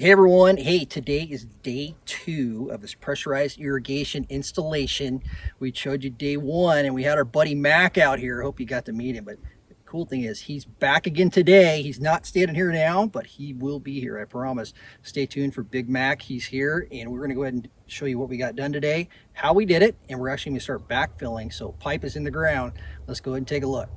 Hey everyone, hey, today is day 2 of this pressurized irrigation installation. We showed you day 1 and we had our buddy Mac out here. Hope you got to meet him, but the cool thing is he's back again today. He's not standing here now, but he will be here, I promise. Stay tuned for Big Mac. He's here and we're going to go ahead and show you what we got done today, how we did it, and we're actually going to start backfilling. So pipe is in the ground. Let's go ahead and take a look.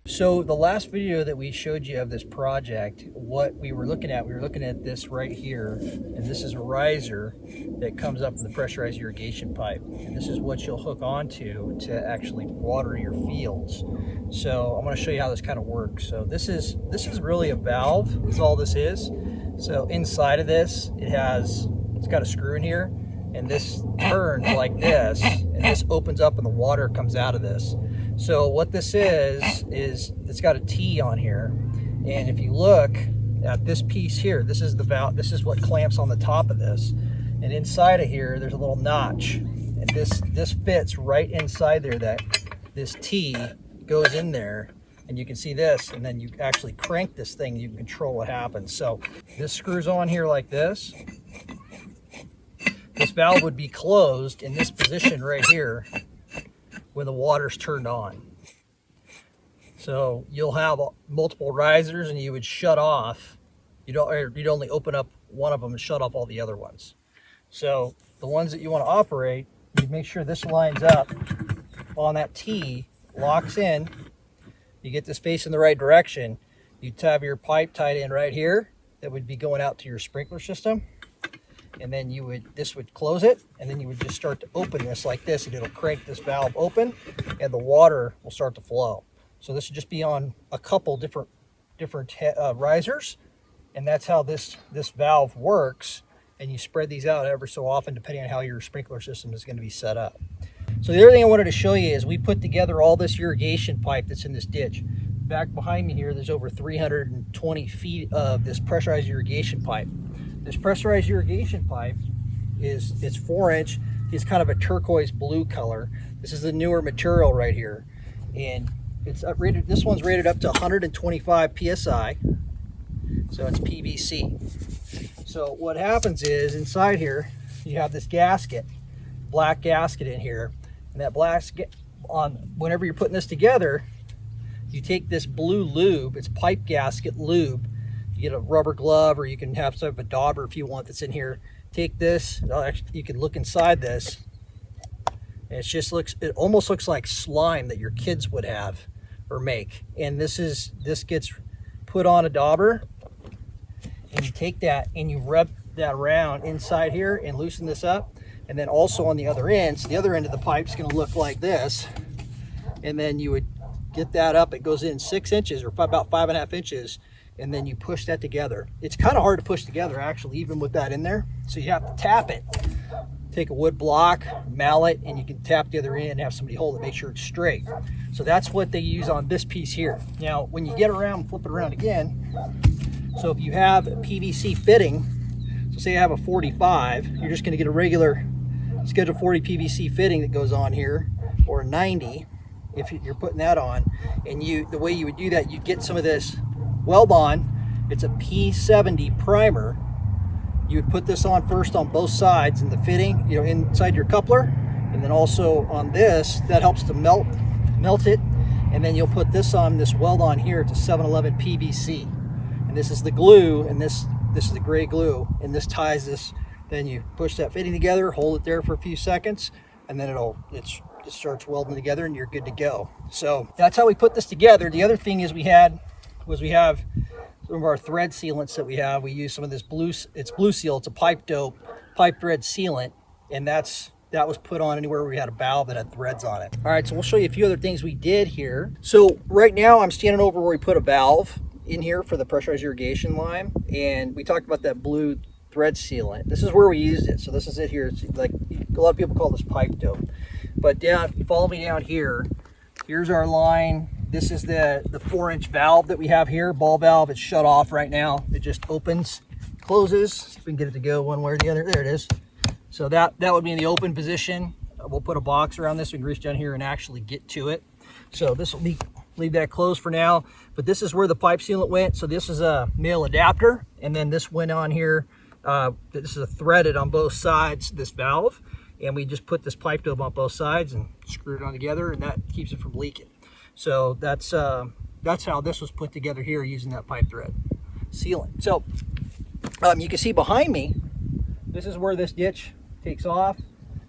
So the last video that we showed you of this project, what we were looking at this right here, and this is a riser that comes up in the pressurized irrigation pipe, and this is what you'll hook onto to actually water your fields. So I'm going to show you how this kind of works. So this is really a valve, is all this is. So inside of this, it's got a screw in here, and this turns like this, and this opens up and the water comes out of this. So what this is it's got a T on here, and if you look at this piece here, this is the valve, this is what clamps on the top of this, and inside of here there's a little notch, and this fits right inside there. That this T goes in there, and you can see this, and then you actually crank this thing, you can control what happens. So this screws on here like this. This valve would be closed in this position right here when the water's turned on. So you'll have multiple risers and you would shut off. You'd only open up one of them and shut off all the other ones. So the ones that you want to operate, you make sure this lines up on that T, locks in. You get this facing the right direction. You have your pipe tied in right here. That would be going out to your sprinkler system. And then this would close it, and then you would just start to open this like this, and it'll crank this valve open, and the water will start to flow. So this would just be on a couple different risers, and that's how this valve works. And you spread these out every so often, depending on how your sprinkler system is going to be set up. So the other thing I wanted to show you is we put together all this irrigation pipe that's in this ditch. Back behind me here, there's over 320 feet of this pressurized irrigation pipe. This pressurized irrigation pipe it's 4-inch. It's kind of a turquoise blue color. This is the newer material right here, and it's rated. This one's rated up to 125 psi, so it's PVC. So what happens is inside here you have this gasket, black gasket in here, and that whenever you're putting this together, you take this blue lube. It's pipe gasket lube. You get a rubber glove, or you can have sort of a dauber if you want that's in here. Take this, you can look inside this, and it almost looks like slime that your kids would have or make. And this gets put on a dauber, and you take that and you rub that around inside here and loosen this up. And then also on the other end, so the other end of the pipe is going to look like this, and then you would get that up. It goes in 6 inches or about 5.5 inches. And then you push that together. It's kind of hard to push together, actually, even with that in there. So you have to tap it. Take a wood block, mallet, and you can tap the other end and have somebody hold it, make sure it's straight. So that's what they use on this piece here. Now, when you get around, flip it around again. So if you have a PVC fitting, so say you have a 45, you're just going to get a regular Schedule 40 PVC fitting that goes on here, or a 90, if you're putting that on. And the way you would do that, you get some of this weld on. It's a P70 primer. You would put this on first on both sides in the fitting, inside your coupler, and then also on this, that helps to melt it. And then you'll put this on, this weld on here. It's a 711 PVC, and this is the glue, and this is the gray glue, and this ties this. Then you push that fitting together, hold it there for a few seconds, and then it starts welding together, and you're good to go. So that's how we put this together. The other thing is we have some of our thread sealants that we have. We use some of this it's Blue Seal. It's a pipe thread sealant, and that was put on anywhere where we had a valve that had threads on it. All right, so we'll show you a few other things we did here. So right now I'm standing over where we put a valve in here for the pressurized irrigation line, and we talked about that blue thread sealant. This is where we used it. So this is it here. It's like a lot of people call this pipe dope, but follow me down here. Here's our line. This is the 4-inch valve that we have here, ball valve. It's shut off right now. It just opens, closes. See if we can get it to go one way or the other. There it is. So that would be in the open position. We'll put a box around this. We can reach down here and actually get to it. So this will leave that closed for now, but this is where the pipe sealant went. So this is a male adapter, and then this went on here. This is a threaded on both sides, this valve, and we just put this pipe tube on both sides and screwed it on together, and that keeps it from leaking. So that's how this was put together here using that pipe thread sealant. So you can see behind me, this is where this ditch takes off.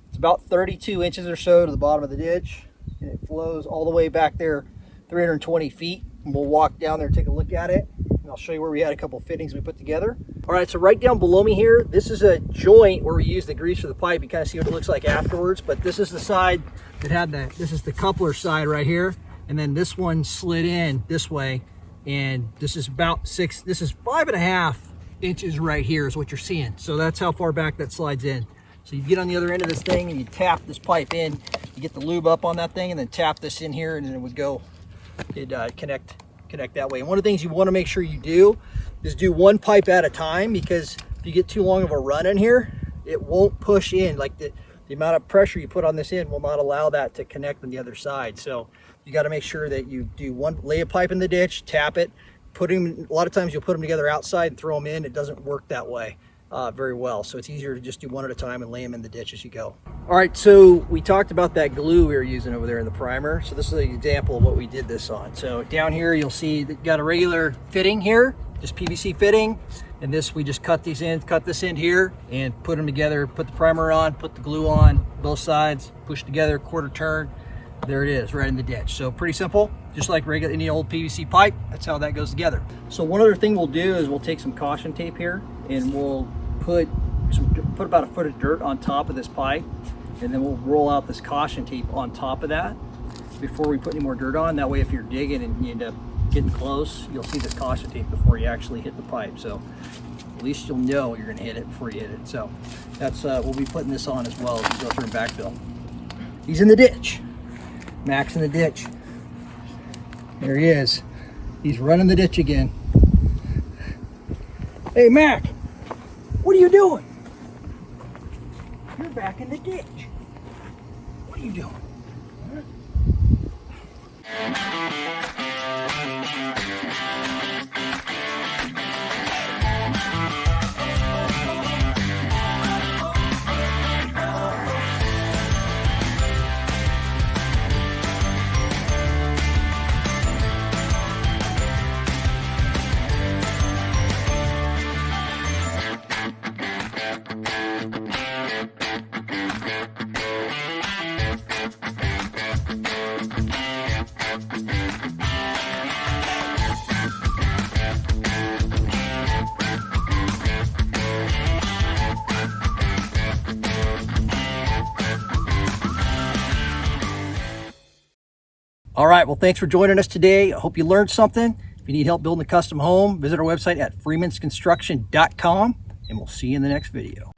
It's about 32 inches or so to the bottom of the ditch, and it flows all the way back there 320 feet. And we'll walk down there and take a look at it, and I'll show you where we had a couple fittings we put together. All right, so right down below me here, this is a joint where we use the grease for the pipe. You kind of see what it looks like afterwards, but this is the side that had this is the coupler side right here, and then this one slid in this way, and this is about this is 5.5 inches right here is what you're seeing. So that's how far back that slides in. So you get on the other end of this thing and you tap this pipe in, you get the lube up on that thing, and then tap this in here, and then it would go, connect that way. And one of the things you want to make sure you do is do one pipe at a time, because if you get too long of a run in here, it won't push in. Like the amount of pressure you put on this end will not allow that to connect on the other side. So you got to make sure that you do lay a pipe in the ditch, tap it, put them. A lot of times you'll put them together outside and throw them in. It doesn't work that way very well. So it's easier to just do one at a time and lay them in the ditch as you go. All right, so we talked about that glue we were using over there in the primer. So this is an example of what we did this on. So down here, you'll see that you got a regular fitting here, just PVC fitting. And this, we just cut this end here and put them together, put the primer on, put the glue on both sides, push together, quarter turn. There it is, right in the ditch. So pretty simple, just like regular any old PVC pipe. That's how that goes together. So one other thing we'll do is we'll take some caution tape here, and we'll put about a foot of dirt on top of this pipe, and then we'll roll out this caution tape on top of that before we put any more dirt on. That way, if you're digging and you end up getting close, you'll see this caution tape before you actually hit the pipe. So at least you'll know you're going to hit it before you hit it. So that's we'll be putting this on as well as we go through and backfill. He's in the ditch. Mac's in the ditch. There he is. He's running the ditch again. Hey, Mac, what are you doing? You're back in the ditch. What are you doing? All right, well, thanks for joining us today. I hope you learned something. If you need help building a custom home, visit our website at freemansconstruction.com, and we'll see you in the next video.